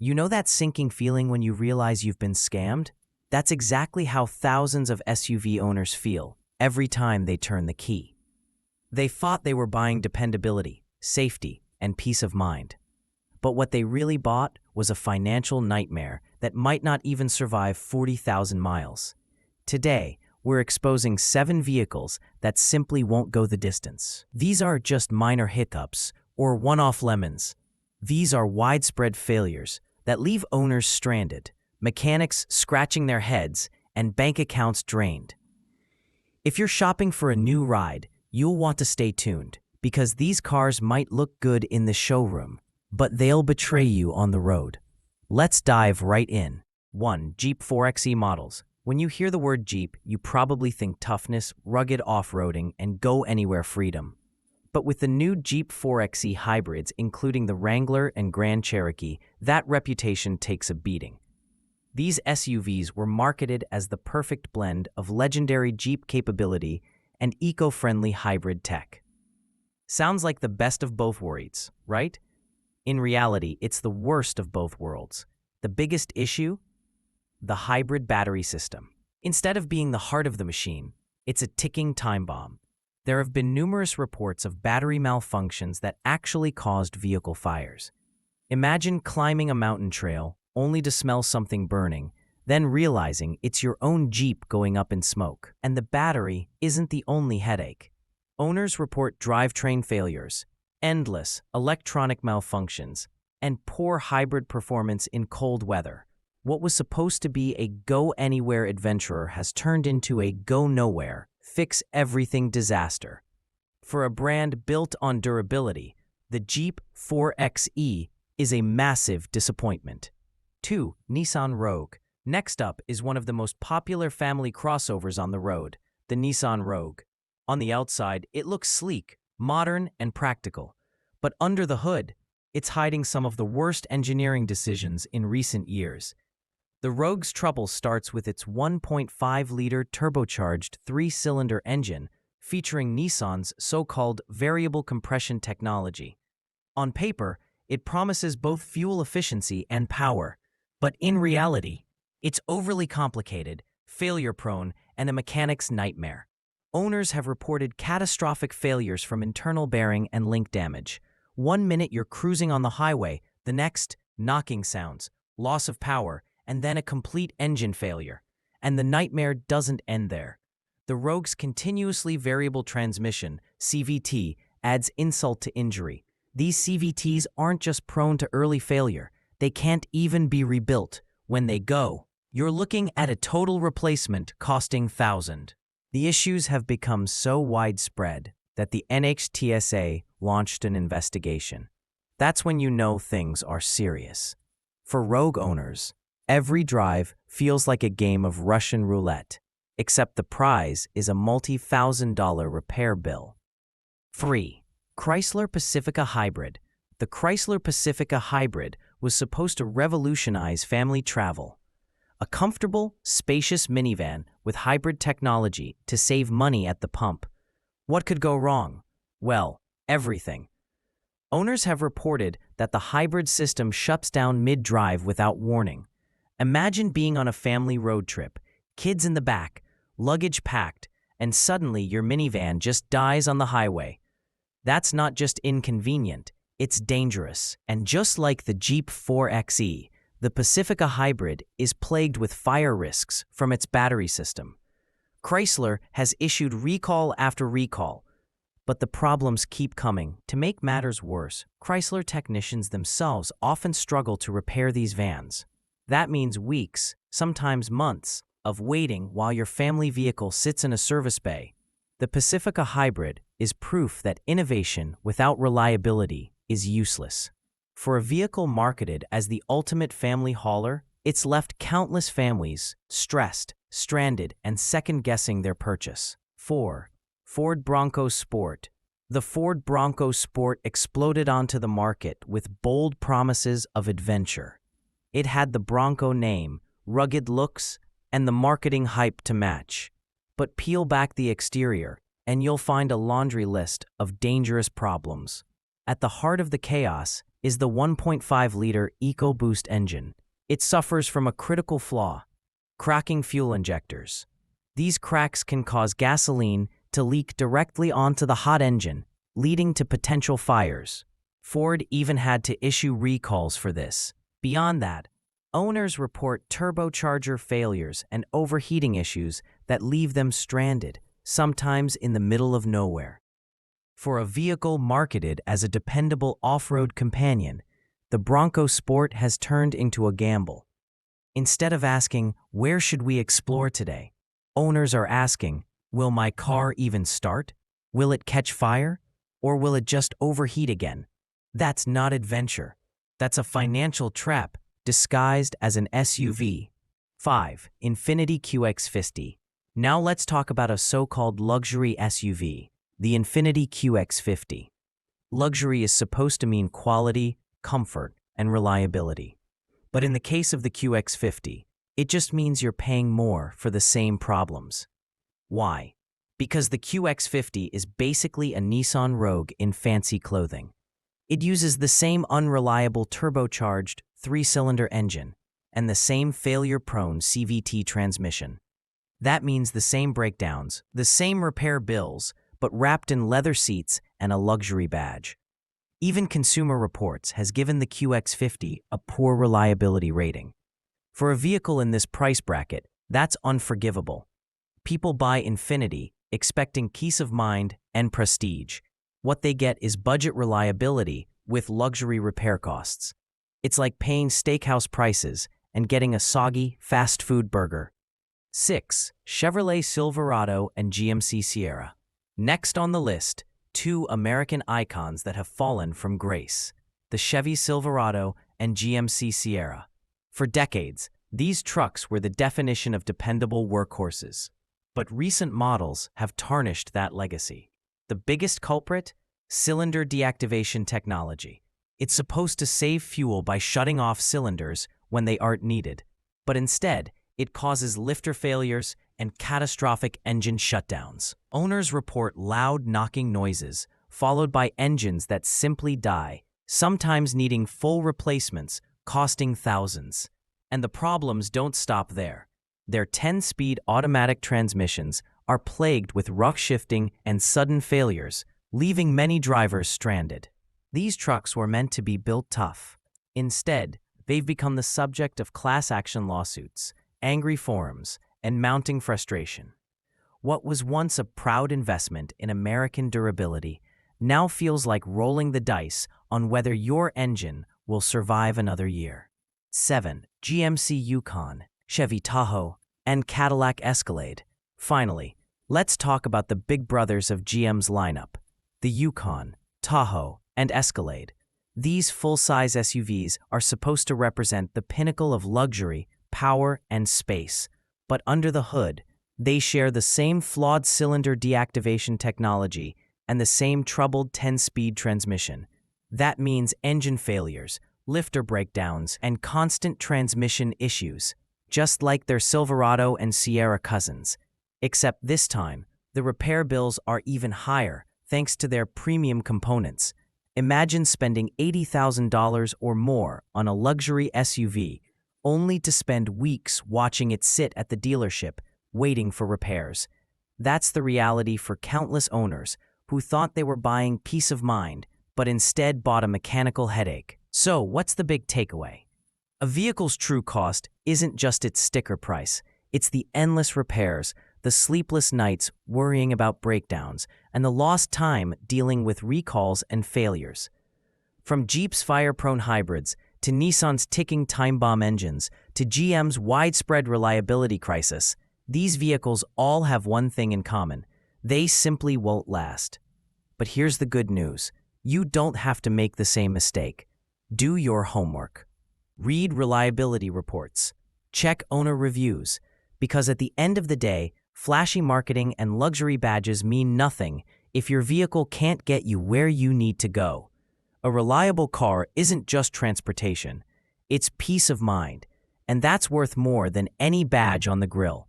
You know that sinking feeling when you realize you've been scammed? That's exactly how thousands of SUV owners feel every time they turn the key. They thought they were buying dependability, safety, and peace of mind. But what they really bought was a financial nightmare that might not even survive 40,000 miles. Today, we're exposing 7 vehicles that simply won't go the distance. These aren't just minor hiccups or one-off lemons. These are widespread failures that leave owners stranded, mechanics scratching their heads, and bank accounts drained. If you're shopping for a new ride, you'll want to stay tuned, because these cars might look good in the showroom, but they'll betray you on the road. Let's dive right in. 1. Jeep 4xe models. When you hear the word Jeep, you probably think toughness, rugged off-roading, and go-anywhere freedom. But with the new Jeep 4xe hybrids, including the Wrangler and Grand Cherokee, that reputation takes a beating. These SUVs were marketed as the perfect blend of legendary Jeep capability and eco-friendly hybrid tech. Sounds like the best of both worlds, right? In reality, it's the worst of both worlds. The biggest issue? The hybrid battery system. Instead of being the heart of the machine, it's a ticking time bomb. There have been numerous reports of battery malfunctions that actually caused vehicle fires. Imagine climbing a mountain trail only to smell something burning, then realizing it's your own Jeep going up in smoke. And the battery isn't the only headache. Owners report drivetrain failures, endless electronic malfunctions, and poor hybrid performance in cold weather. What was supposed to be a go-anywhere adventurer has turned into a go-nowhere, fix-everything disaster. For a brand built on durability, the Jeep 4xe is a massive disappointment. 2. Nissan Rogue. Next up is one of the most popular family crossovers on the road, the Nissan Rogue. On the outside, it looks sleek, modern, and practical. But under the hood, it's hiding some of the worst engineering decisions in recent years. The Rogue's trouble starts with its 1.5-liter turbocharged 3-cylinder engine featuring Nissan's so-called variable compression technology. On paper, it promises both fuel efficiency and power, but in reality, it's overly complicated, failure-prone, and a mechanic's nightmare. Owners have reported catastrophic failures from internal bearing and link damage. One minute you're cruising on the highway, the next, knocking sounds, loss of power, and then a complete engine failure. And the nightmare doesn't end there. The Rogue's continuously variable transmission, CVT, adds insult to injury. These CVTs aren't just prone to early failure, they can't even be rebuilt. When they go, you're looking at a total replacement costing thousands. The issues have become so widespread that the NHTSA launched an investigation. That's when you know things are serious. For Rogue owners, every drive feels like a game of Russian roulette, except the prize is a multi-thousand-dollar repair bill. 3. Chrysler Pacifica Hybrid. The Chrysler Pacifica Hybrid was supposed to revolutionize family travel. A comfortable, spacious minivan with hybrid technology to save money at the pump. What could go wrong? Well, everything. Owners have reported that the hybrid system shuts down mid-drive without warning. Imagine being on a family road trip, kids in the back, luggage packed, and suddenly your minivan just dies on the highway. That's not just inconvenient, it's dangerous. And just like the Jeep 4xe, the Pacifica Hybrid is plagued with fire risks from its battery system. Chrysler has issued recall after recall, but the problems keep coming. To make matters worse, Chrysler technicians themselves often struggle to repair these vans. That means weeks, sometimes months, of waiting while your family vehicle sits in a service bay. The Pacifica Hybrid is proof that innovation without reliability is useless. For a vehicle marketed as the ultimate family hauler, it's left countless families stressed, stranded, and second-guessing their purchase. 4. Ford Bronco Sport. The Ford Bronco Sport exploded onto the market with bold promises of adventure. It had the Bronco name, rugged looks, and the marketing hype to match. But peel back the exterior, and you'll find a laundry list of dangerous problems. At the heart of the chaos is the 1.5-liter EcoBoost engine. It suffers from a critical flaw: cracking fuel injectors. These cracks can cause gasoline to leak directly onto the hot engine, leading to potential fires. Ford even had to issue recalls for this. Beyond that, owners report turbocharger failures and overheating issues that leave them stranded, sometimes in the middle of nowhere. For a vehicle marketed as a dependable off-road companion, the Bronco Sport has turned into a gamble. Instead of asking, "Where should we explore today?" owners are asking, "Will my car even start? Will it catch fire? Or will it just overheat again?" That's not adventure. That's a financial trap disguised as an SUV. 5. Infiniti QX50. Now let's talk about a so-called luxury SUV, the Infiniti QX50. Luxury is supposed to mean quality, comfort, and reliability. But in the case of the QX50, it just means you're paying more for the same problems. Why? Because the QX50 is basically a Nissan Rogue in fancy clothing. It uses the same unreliable turbocharged 3-cylinder engine and the same failure-prone CVT transmission. That means the same breakdowns, the same repair bills, but wrapped in leather seats and a luxury badge. Even Consumer Reports has given the QX50 a poor reliability rating. For a vehicle in this price bracket, that's unforgivable. People buy Infiniti expecting peace of mind and prestige. What they get is budget reliability with luxury repair costs. It's like paying steakhouse prices and getting a soggy fast food burger. 6. Chevrolet Silverado and GMC Sierra. Next on the list, two American icons that have fallen from grace: the Chevy Silverado and GMC Sierra. For decades, these trucks were the definition of dependable workhorses. But recent models have tarnished that legacy. The biggest culprit? Cylinder deactivation technology. It's supposed to save fuel by shutting off cylinders when they aren't needed. But instead, it causes lifter failures and catastrophic engine shutdowns. Owners report loud knocking noises, followed by engines that simply die, sometimes needing full replacements, costing thousands. And the problems don't stop there. Their 10-speed automatic transmissions are plagued with rough shifting and sudden failures, leaving many drivers stranded. These trucks were meant to be built tough. Instead, they've become the subject of class action lawsuits, angry forums, and mounting frustration. What was once a proud investment in American durability now feels like rolling the dice on whether your engine will survive another year. 7. GMC Yukon, Chevy Tahoe, and Cadillac Escalade. Finally, let's talk about the big brothers of GM's lineup: the Yukon, Tahoe, and Escalade. These full-size SUVs are supposed to represent the pinnacle of luxury, power, and space. But under the hood, they share the same flawed cylinder deactivation technology and the same troubled 10-speed transmission. That means engine failures, lifter breakdowns, and constant transmission issues, just like their Silverado and Sierra cousins. Except this time, the repair bills are even higher thanks to their premium components. Imagine spending $80,000 or more on a luxury SUV, only to spend weeks watching it sit at the dealership, waiting for repairs. That's the reality for countless owners who thought they were buying peace of mind, but instead bought a mechanical headache. So, what's the big takeaway? A vehicle's true cost isn't just its sticker price. It's the endless repairs, the sleepless nights worrying about breakdowns, and the lost time dealing with recalls and failures. From Jeep's fire-prone hybrids, to Nissan's ticking time bomb engines, to GM's widespread reliability crisis, these vehicles all have one thing in common: they simply won't last. But here's the good news: you don't have to make the same mistake. Do your homework. Read reliability reports. Check owner reviews. Because at the end of the day, flashy marketing and luxury badges mean nothing if your vehicle can't get you where you need to go. A reliable car isn't just transportation, it's peace of mind, and that's worth more than any badge on the grill.